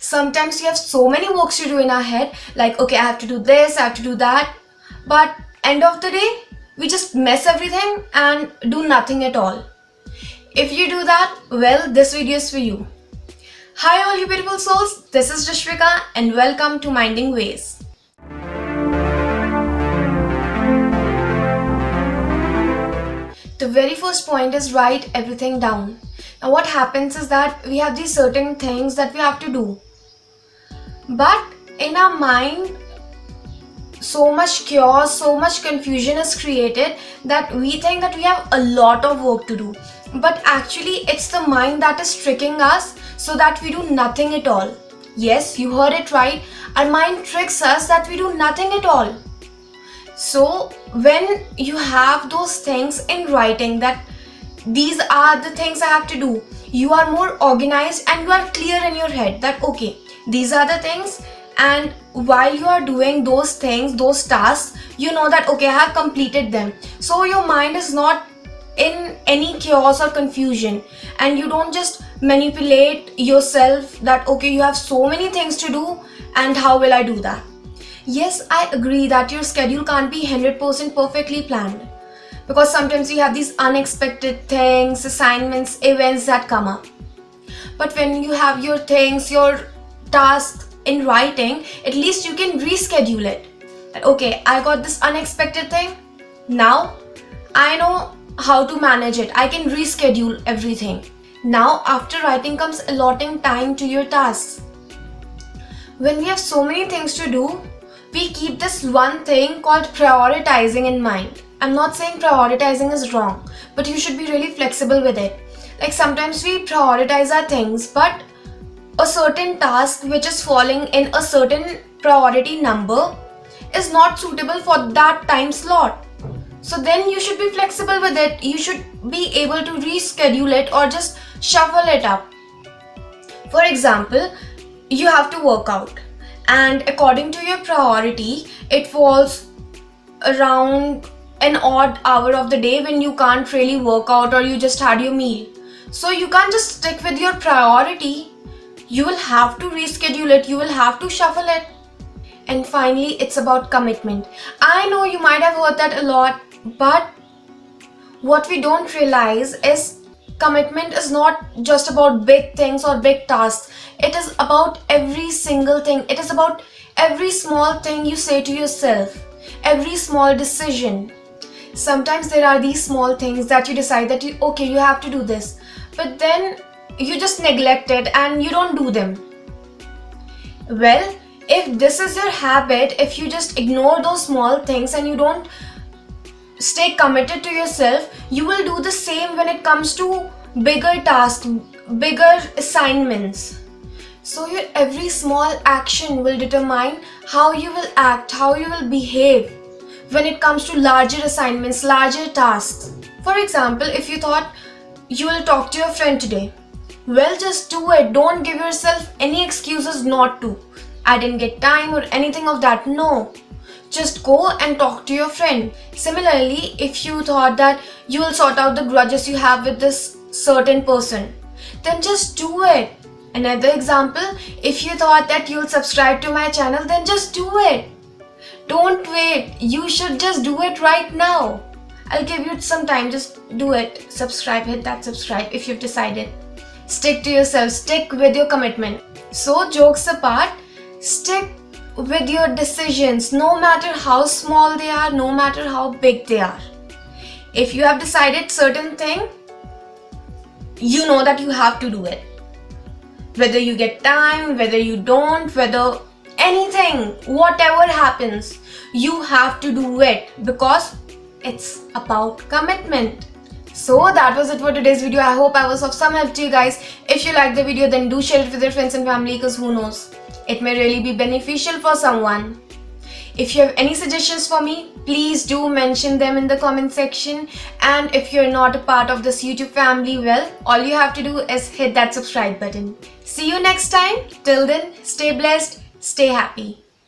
Sometimes we have so many works to do in our head, like, okay, I have to do this, I have to do that. But end of the day, we just mess everything and do nothing at all. If you do that, well, this video is for you. Hi all you beautiful souls, this is Rishvika and welcome to Minding Ways. The very first point is write everything down. Now what happens is that we have these certain things that we have to do. But in our mind, so much chaos, so much confusion is created that we think that we have a lot of work to do. But actually it's the mind that is tricking us so that we do nothing at all. Yes, you heard it right. Our mind tricks us that we do nothing at all. So when you have those things in writing that these are the things I have to do, you are more organized and you are clear in your head that okay, these are the things, and while you are doing those things, those tasks, you know that okay, I have completed them. So your mind is not in any chaos or confusion, and you don't just manipulate yourself that okay, you have so many things to do and how will I do that. Yes, I agree that your schedule can't be 100% perfectly planned because sometimes you have these unexpected things, assignments, events that come up. But when you have your things, your tasks in writing, at least you can reschedule it. That okay, I got this unexpected thing. Now I know how to manage it. I can reschedule everything. Now after writing comes allotting time to your tasks. When we have so many things to do, we keep this one thing called prioritizing in mind. I'm not saying prioritizing is wrong, but you should be really flexible with it. Like sometimes we prioritize our things, but a certain task which is falling in a certain priority number is not suitable for that time slot. So then you should be flexible with it. You should be able to reschedule it or just shuffle it up. For example, you have to work out, and according to your priority, it falls around an odd hour of the day when you can't really work out or you just had your meal. So you can't just stick with your priority. You will have to reschedule it. You will have to shuffle it. And finally, it's about commitment. I know you might have heard that a lot, but what we don't realize is commitment is not just about big things or big tasks. It is about every single thing. It is about every small thing you say to yourself, every small decision. Sometimes there are these small things that you decide that you have to do this, but then you just neglect it and you don't do them. Well, if this is your habit, if you just ignore those small things and you don't stay committed to yourself, you will do the same when it comes to bigger tasks, bigger assignments. So your every small action will determine how you will act, how you will behave when it comes to larger assignments, larger tasks. For example, if you thought you will talk to your friend today, well, just do it. Don't give yourself any excuses not to. I didn't get time or anything of that. No. Just go and talk to your friend. Similarly, if you thought that you will sort out the grudges you have with this certain person, then just do it. Another example, if you thought that you'll subscribe to my channel, then just do it. Don't wait. You should just do it right now. I'll give you some time. Just do it. Subscribe. Hit that subscribe if you've decided. Stick to yourself. Stick with your commitment. So jokes apart, stick with your decisions, no matter how small they are, no matter how big they are. If you have decided certain thing, you know that you have to do it. Whether you get time, whether you don't, whether anything, whatever happens, you have to do it because it's about commitment. So that was it for today's video. I hope I was of some help to you guys. If you liked the video, then do share it with your friends and family because who knows, it may really be beneficial for someone. If you have any suggestions for me, please do mention them in the comment section. And if you're not a part of this YouTube family, well, all you have to do is hit that subscribe button. See you next time. Till then, stay blessed, stay happy.